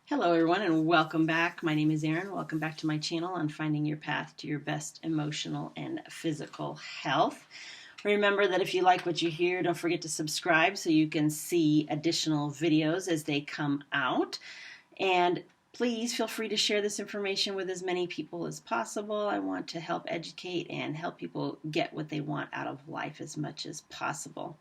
Hello everyone and welcome back. My name is Erin. Welcome back to my channel on finding your path to your best emotional and physical health. Remember that if you like what you hear, don't forget to subscribe so you can see additional videos as they come out. And please feel free to share this information with as many people as possible. I want to help educate and help people get what they want out of life as much as possible.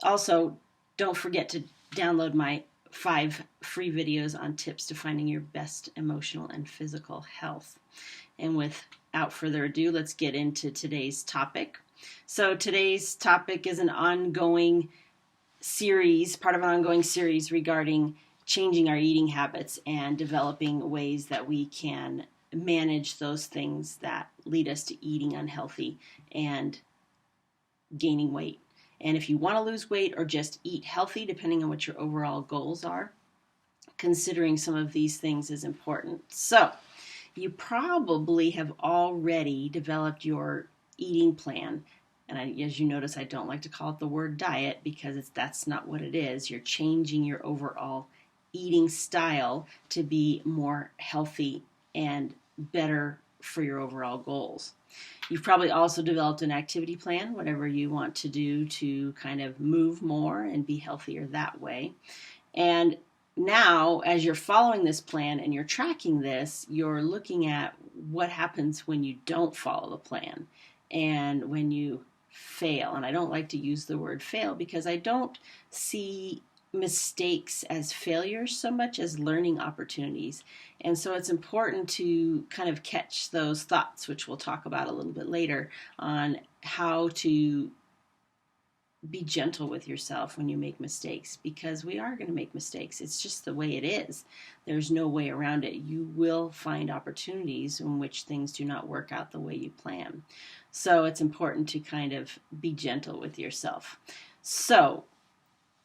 Also, don't forget to download my 5 free videos on tips to finding your best emotional and physical health. And without further ado, let's get into today's topic. So today's topic is an ongoing series, part of an ongoing series regarding changing our eating habits and developing ways that we can manage those things that lead us to eating unhealthy and gaining weight. And if you want to lose weight or just eat healthy, depending on what your overall goals are, considering some of these things is important. So you probably have already developed your eating plan. And as you notice, I don't like to call it the word diet because that's not what it is. You're changing your overall eating style to be more healthy and better for your overall goals. You've probably also developed an activity plan, whatever you want to do to kind of move more and be healthier that way. And now, as you're following this plan and you're tracking this, you're looking at what happens when you don't follow the plan and when you fail. And I don't like to use the word fail because I don't see mistakes as failures so much as learning opportunities. And so it's important to kind of catch those thoughts, which we'll talk about a little bit later, on how to be gentle with yourself when you make mistakes, because we are going to make mistakes. It's just the way it is. There's no way around it. You will find opportunities in which things do not work out the way you plan. So it's important to kind of be gentle with yourself. So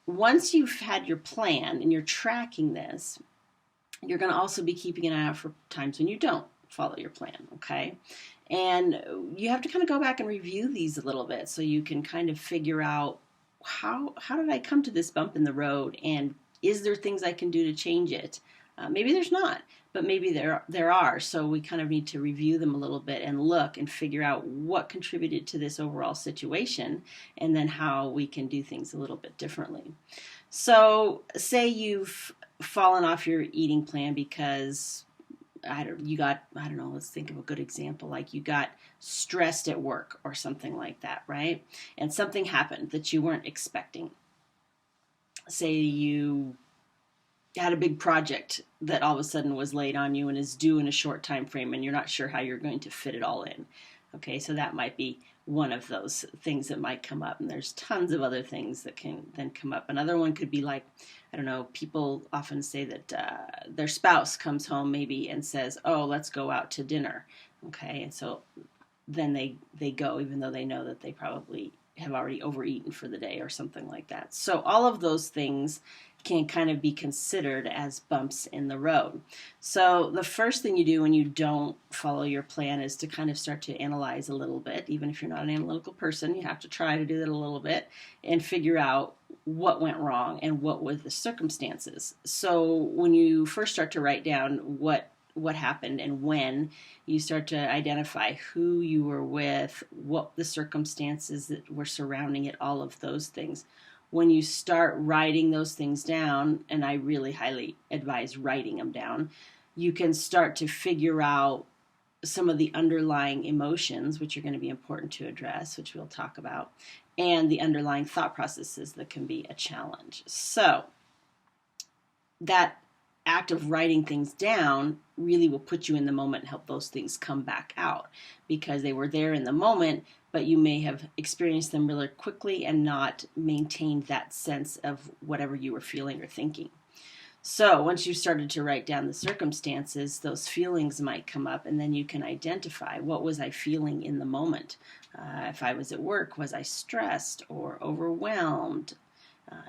once you've had your plan and you're tracking this, you're going to also be keeping an eye out for times when you don't follow your plan, okay? And you have to kind of go back and review these a little bit so you can kind of figure out how did I come to this bump in the road, and is there things I can do to change it? Maybe there's not, but maybe there are. So we kind of need to review them a little bit and look and figure out what contributed to this overall situation and then how we can do things a little bit differently. So say you've fallen off your eating plan because let's think of a good example. Like you got stressed at work or something like that, right? And something happened that you weren't expecting. Say you had a big project that all of a sudden was laid on you and is due in a short time frame and you're not sure how you're going to fit it all in. Okay, so that might be one of those things that might come up, and there's tons of other things that can then come up. Another one could be like, I don't know, people often say that their spouse comes home maybe and says, oh, let's go out to dinner. Okay, and so then they go, even though they know that they probably have already overeaten for the day or something like that. So all of those things can kind of be considered as bumps in the road. So the first thing you do when you don't follow your plan is to kind of start to analyze a little bit. Even if you're not an analytical person, you have to try to do that a little bit and figure out what went wrong and what were the circumstances. So when you first start to write down what happened and when, you start to identify who you were with, what the circumstances that were surrounding it, all of those things. When you start writing those things down, and I really highly advise writing them down, you can start to figure out some of the underlying emotions, which are going to be important to address, which we'll talk about, and the underlying thought processes that can be a challenge. So that act of writing things down really will put you in the moment and help those things come back out because they were there in the moment, but you may have experienced them really quickly and not maintained that sense of whatever you were feeling or thinking. So once you started to write down the circumstances, those feelings might come up, and then you can identify, what was I feeling in the moment? If I was at work, was I stressed or overwhelmed?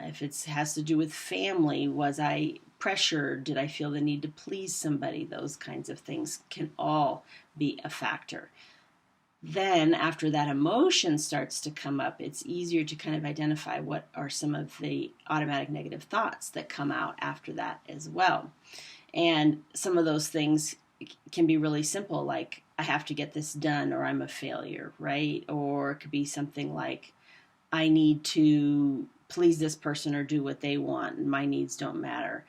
If it has to do with family, was I pressured? Did I feel the need to please somebody? Those kinds of things can all be a factor. Then after that emotion starts to come up, it's easier to kind of identify what are some of the automatic negative thoughts that come out after that as well. And some of those things can be really simple, like I have to get this done or I'm a failure, right? Or it could be something like I need to please this person or do what they want, and my needs don't matter.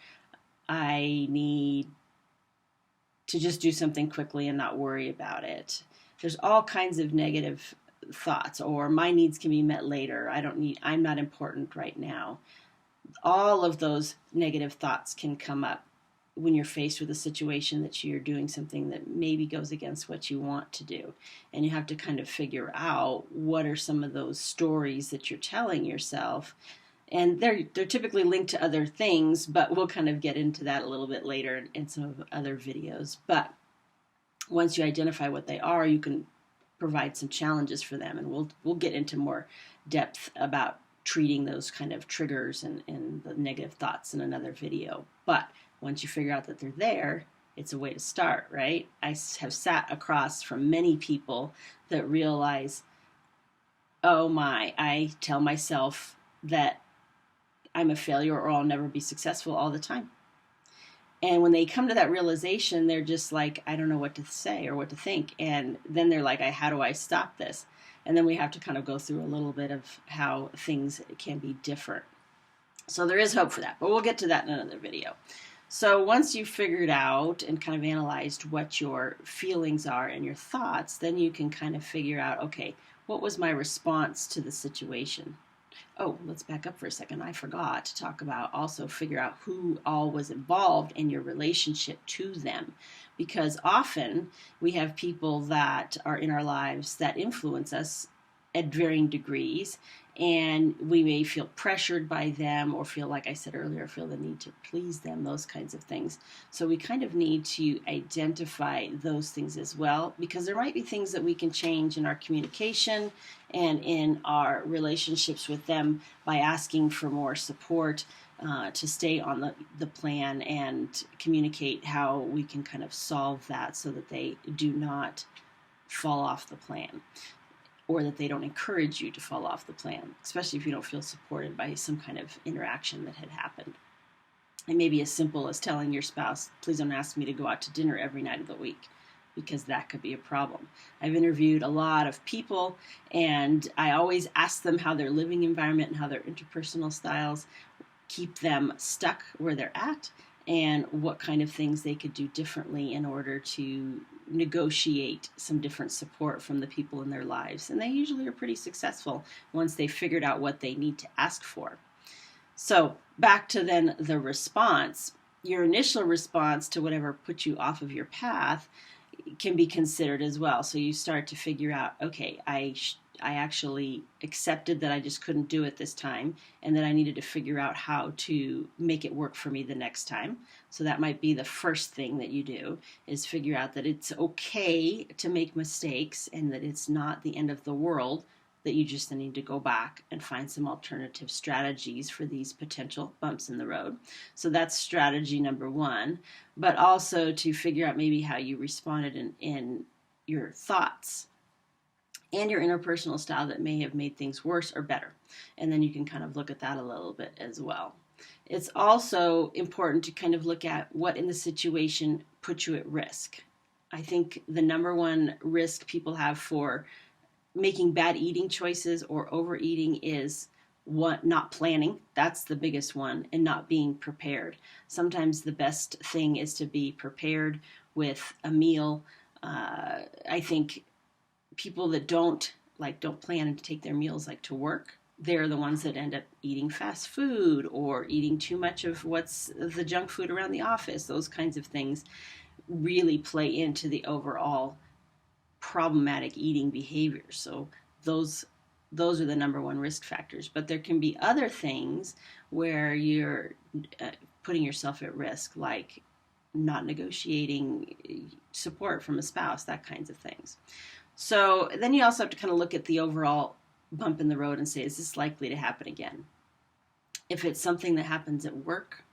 I need to just do something quickly and not worry about it. There's all kinds of negative thoughts, or my needs can be met later. I'm not important right now. All of those negative thoughts can come up when you're faced with a situation that you're doing something that maybe goes against what you want to do. And you have to kind of figure out what are some of those stories that you're telling yourself. And they're typically linked to other things, but we'll kind of get into that a little bit later in some of other videos. But once you identify what they are, you can provide some challenges for them, and we'll get into more depth about treating those kind of triggers and the negative thoughts in another video. But once you figure out that they're there, it's a way to start, right? I have sat across from many people that realize, oh my, I tell myself that I'm a failure or I'll never be successful all the time. And when they come to that realization, they're just like, I don't know what to say or what to think. And then they're like, how do I stop this? And then we have to kind of go through a little bit of how things can be different. So there is hope for that, but we'll get to that in another video. So once you've figured out and kind of analyzed what your feelings are and your thoughts, then you can kind of figure out, okay, what was my response to the situation? Oh, let's back up for a second. I forgot to talk about also figure out who all was involved in your relationship to them. Because often we have people that are in our lives that influence us at varying degrees, and we may feel pressured by them or feel, like I said earlier, feel the need to please them, those kinds of things. So we kind of need to identify those things as well, because there might be things that we can change in our communication and in our relationships with them by asking for more support to stay on the plan and communicate how we can kind of solve that so that they do not fall off the plan, or that they don't encourage you to fall off the plan, especially if you don't feel supported by some kind of interaction that had happened. It may be as simple as telling your spouse, please don't ask me to go out to dinner every night of the week, because that could be a problem. I've interviewed a lot of people, and I always ask them how their living environment and how their interpersonal styles keep them stuck where they're at, and what kind of things they could do differently in order to negotiate some different support from the people in their lives. And they usually are pretty successful once they figured out what they need to ask for. So back to then the response. Your initial response to whatever put you off of your path can be considered as well. So you start to figure out, okay, I actually accepted that I just couldn't do it this time, and that I needed to figure out how to make it work for me the next time. So that might be the first thing that you do, is figure out that it's okay to make mistakes and that it's not the end of the world, that you just need to go back and find some alternative strategies for these potential bumps in the road. So that's strategy number one, but also to figure out maybe how you responded in your thoughts and your interpersonal style that may have made things worse or better. And then you can kind of look at that a little bit as well. It's also important to kind of look at what in the situation put you at risk. I think the number one risk people have for making bad eating choices or overeating is not planning. That's the biggest one, and not being prepared. Sometimes the best thing is to be prepared with a meal. I think people that don't plan to take their meals to work, they're the ones that end up eating fast food or eating too much of what's the junk food around the office. Those kinds of things really play into the overall problematic eating behavior. So those are the number one risk factors. But there can be other things where you're putting yourself at risk, like not negotiating support from a spouse, that kinds of things. So then you also have to kind of look at the overall bump in the road and say, is this likely to happen again? If it's something that happens at work,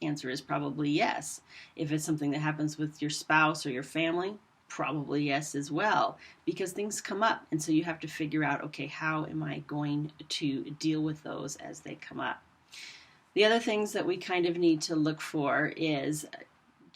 answer is probably yes. If it's something that happens with your spouse or your family, probably yes as well, because things come up. And so you have to figure out, okay, how am I going to deal with those as they come up? The other things that we kind of need to look for is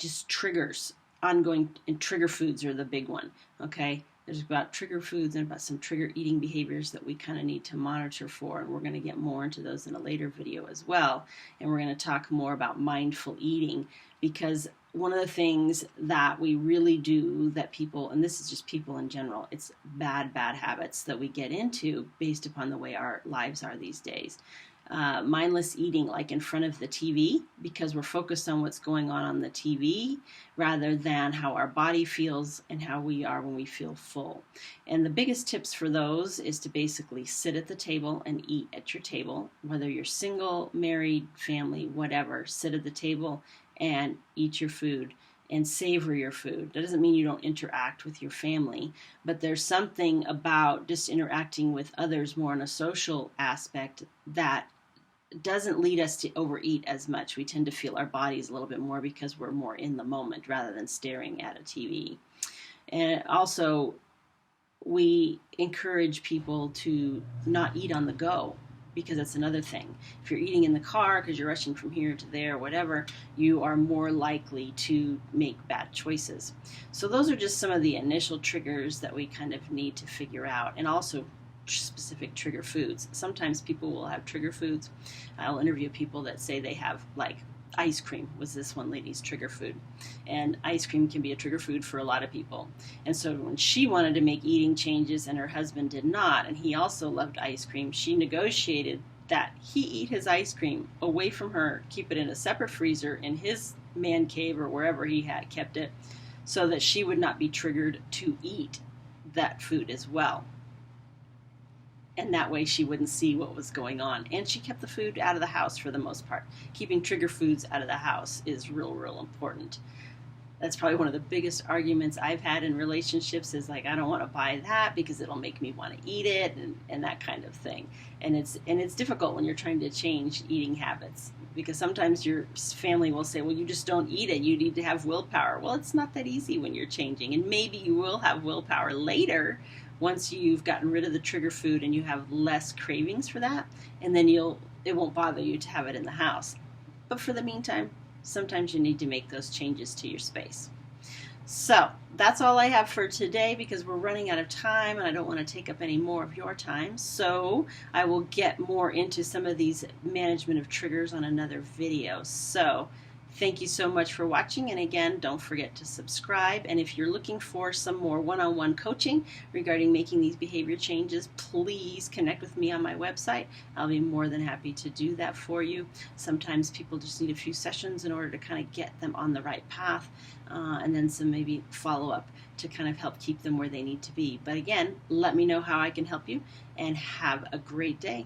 just triggers, ongoing, and trigger foods are the big one, okay? There's about trigger foods and about some trigger eating behaviors that we kind of need to monitor for, and we're going to get more into those in a later video as well. And we're going to talk more about mindful eating, because one of the things that we really do that people, and this is just people in general, it's bad habits that we get into based upon the way our lives are these days. Mindless eating, like in front of the TV, because we're focused on what's going on the TV rather than how our body feels and how we are when we feel full. And the biggest tips for those is to basically sit at the table and eat at your table, whether you're single, married, family, whatever. Sit at the table and eat your food and savor your food. That doesn't mean you don't interact with your family, but there's something about just interacting with others more on a social aspect that doesn't lead us to overeat as much. We tend to feel our bodies a little bit more because we're more in the moment rather than staring at a TV. And also, we encourage people to not eat on the go, because that's another thing. If you're eating in the car because you're rushing from here to there, whatever, you are more likely to make bad choices. So those are just some of the initial triggers that we kind of need to figure out, and also specific trigger foods. Sometimes people will have trigger foods. I'll interview people that say they have, like, ice cream was this one lady's trigger food. And ice cream can be a trigger food for a lot of people. And so when she wanted to make eating changes and her husband did not, and he also loved ice cream, she negotiated that he eat his ice cream away from her, keep it in a separate freezer in his man cave or wherever he had kept it, so that she would not be triggered to eat that food as well. And that way she wouldn't see what was going on. And she kept the food out of the house for the most part. Keeping trigger foods out of the house is real important. That's probably one of the biggest arguments I've had in relationships, is like, I don't want to buy that because it'll make me want to eat it, and that kind of thing. And it's difficult when you're trying to change eating habits, because sometimes your family will say, well, you just don't eat it. You need to have willpower. Well, it's not that easy when you're changing. And maybe you will have willpower later, once you've gotten rid of the trigger food and you have less cravings for that, and then it won't bother you to have it in the house. But for the meantime, sometimes you need to make those changes to your space. So that's all I have for today, because we're running out of time and I don't want to take up any more of your time. So I will get more into some of these management of triggers on another video. So thank you so much for watching, and again, don't forget to subscribe. And if you're looking for some more one-on-one coaching regarding making these behavior changes, please connect with me on my website. I'll be more than happy to do that for you. Sometimes people just need a few sessions in order to kind of get them on the right path, and then some maybe follow-up to kind of help keep them where they need to be. But again, let me know how I can help you, and have a great day.